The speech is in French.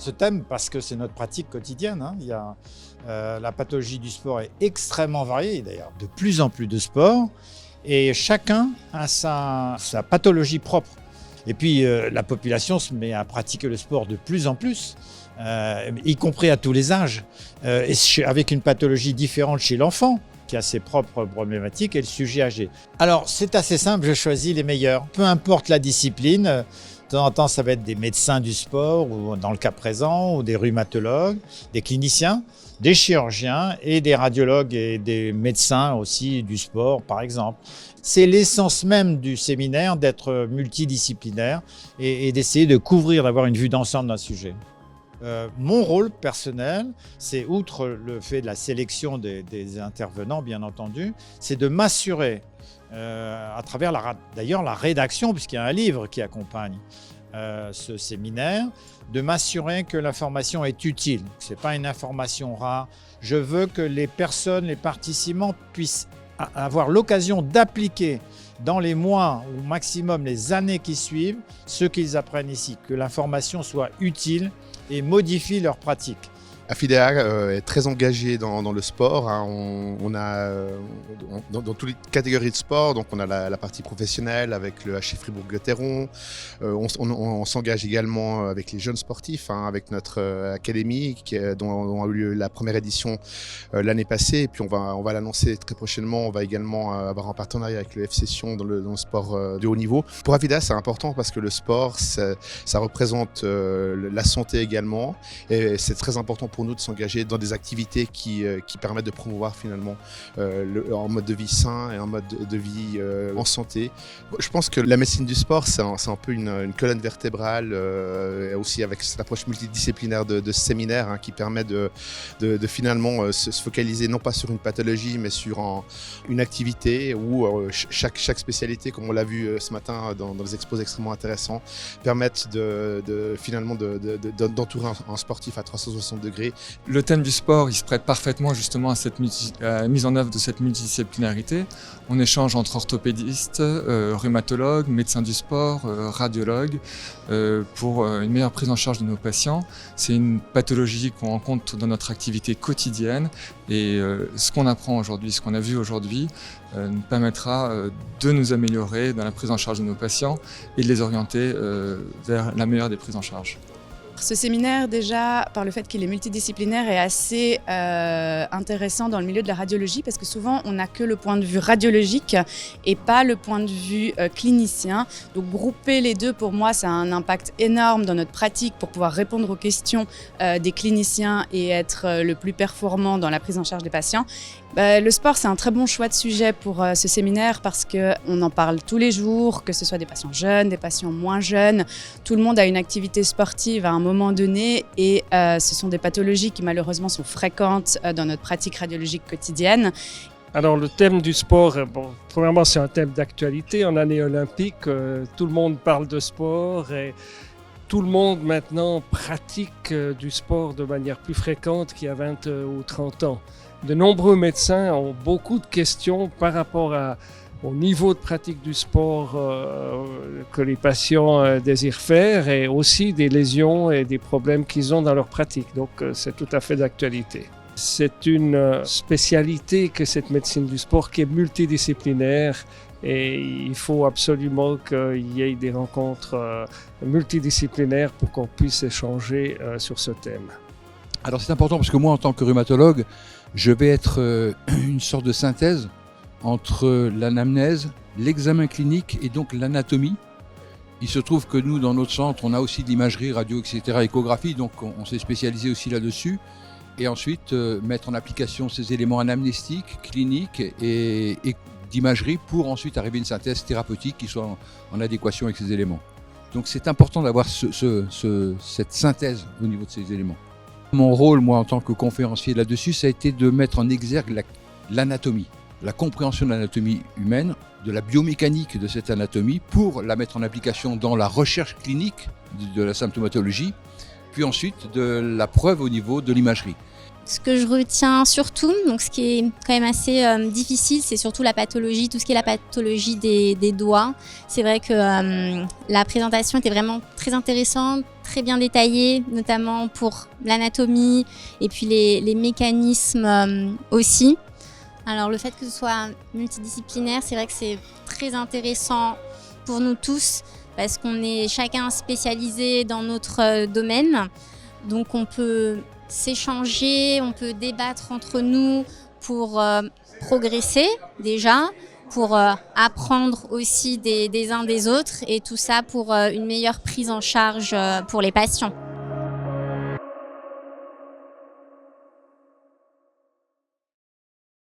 ce thème parce que c'est notre pratique quotidienne. La pathologie du sport est extrêmement variée, d'ailleurs de plus en plus de sports, et chacun a sa pathologie propre. Et puis la population se met à pratiquer le sport de plus en plus, y compris à tous les âges, et avec une pathologie différente chez l'enfant, qui a ses propres problématiques, et le sujet âgé. Alors c'est assez simple, je choisis les meilleurs, peu importe la discipline. De temps en temps, ça va être des médecins du sport, ou dans le cas présent, ou des rhumatologues, des cliniciens, des chirurgiens et des radiologues et des médecins aussi du sport, par exemple. C'est l'essence même du séminaire d'être multidisciplinaire et d'essayer de couvrir, d'avoir une vue d'ensemble d'un sujet. Mon rôle personnel, c'est, outre le fait de la sélection des intervenants, bien entendu, c'est de m'assurer, à travers d'ailleurs la rédaction, puisqu'il y a un livre qui accompagne ce séminaire, de m'assurer que l'information est utile, que ce n'est pas une information rare. Je veux que les personnes, les participants puissent avoir l'occasion d'appliquer dans les mois ou maximum les années qui suivent ce qu'ils apprennent ici, que l'information soit utile et modifie leur pratique. Affidea est très engagé dans le sport. On a dans toutes les catégories de sport, donc on a la partie professionnelle avec le HC Fribourg-Gotteron. On s'engage également avec les jeunes sportifs, avec notre académie dont a eu lieu la première édition l'année passée. Et puis on va l'annoncer très prochainement. On va également avoir un partenariat avec le FC Sion dans le sport de haut niveau. Pour Affidea, c'est important parce que le sport, ça représente la santé également, et c'est très important pour nous de s'engager dans des activités qui permettent de promouvoir finalement un mode de vie sain et un mode de vie en santé. Je pense que la médecine du sport, c'est un peu une colonne vertébrale, aussi avec cette approche multidisciplinaire de ce séminaire, qui permet de finalement se focaliser non pas sur une pathologie mais sur une activité où chaque spécialité, comme on l'a vu ce matin dans les expos extrêmement intéressants, permettent finalement d'entourer un sportif à 360 degrés. Le thème du sport, il se prête parfaitement justement à cette mise en œuvre de cette multidisciplinarité. On échange entre orthopédistes, rhumatologues, médecins du sport, radiologues, pour une meilleure prise en charge de nos patients. C'est une pathologie qu'on rencontre dans notre activité quotidienne, et ce qu'on apprend aujourd'hui, ce qu'on a vu aujourd'hui, nous permettra de nous améliorer dans la prise en charge de nos patients et de les orienter vers la meilleure des prises en charge. Ce séminaire, déjà, par le fait qu'il est multidisciplinaire, est assez intéressant dans le milieu de la radiologie, parce que souvent, on n'a que le point de vue radiologique et pas le point de vue clinicien. Donc, grouper les deux, pour moi, ça a un impact énorme dans notre pratique pour pouvoir répondre aux questions des cliniciens et être le plus performant dans la prise en charge des patients. Le sport, c'est un très bon choix de sujet pour ce séminaire, parce qu'on en parle tous les jours, que ce soit des patients jeunes, des patients moins jeunes. Tout le monde a une activité sportive à un moment donné, et ce sont des pathologies qui malheureusement sont fréquentes dans notre pratique radiologique quotidienne. Alors le thème du sport, premièrement c'est un thème d'actualité. En année olympique, tout le monde parle de sport, et tout le monde maintenant pratique du sport de manière plus fréquente qu'il y a 20 ou 30 ans. De nombreux médecins ont beaucoup de questions par rapport au niveau de pratique du sport que les patients désirent faire, et aussi des lésions et des problèmes qu'ils ont dans leur pratique. Donc c'est tout à fait d'actualité. C'est une spécialité que cette médecine du sport qui est multidisciplinaire, et il faut absolument qu'il y ait des rencontres multidisciplinaires pour qu'on puisse échanger sur ce thème. Alors c'est important parce que moi, en tant que rhumatologue, je vais être une sorte de synthèse entre l'anamnèse, l'examen clinique et donc l'anatomie. Il se trouve que nous, dans notre centre, on a aussi de l'imagerie, radio, etc., échographie, donc on s'est spécialisé aussi là-dessus. Et ensuite, mettre en application ces éléments anamnéstiques, cliniques et d'imagerie pour ensuite arriver à une synthèse thérapeutique qui soit en adéquation avec ces éléments. Donc c'est important d'avoir cette synthèse au niveau de ces éléments. Mon rôle, moi, en tant que conférencier là-dessus, ça a été de mettre en exergue l'anatomie, la compréhension de l'anatomie humaine, de la biomécanique de cette anatomie pour la mettre en application dans la recherche clinique de la symptomatologie, puis ensuite de la preuve au niveau de l'imagerie. Ce que je retiens surtout, donc ce qui est quand même assez difficile, c'est surtout la pathologie, tout ce qui est la pathologie des doigts. C'est vrai que la présentation était vraiment très intéressante, très bien détaillée, notamment pour l'anatomie et puis les mécanismes aussi. Alors le fait que ce soit multidisciplinaire, c'est vrai que c'est très intéressant pour nous tous parce qu'on est chacun spécialisé dans notre domaine. Donc on peut s'échanger, on peut débattre entre nous pour progresser déjà, pour apprendre aussi des uns des autres et tout ça pour une meilleure prise en charge pour les patients.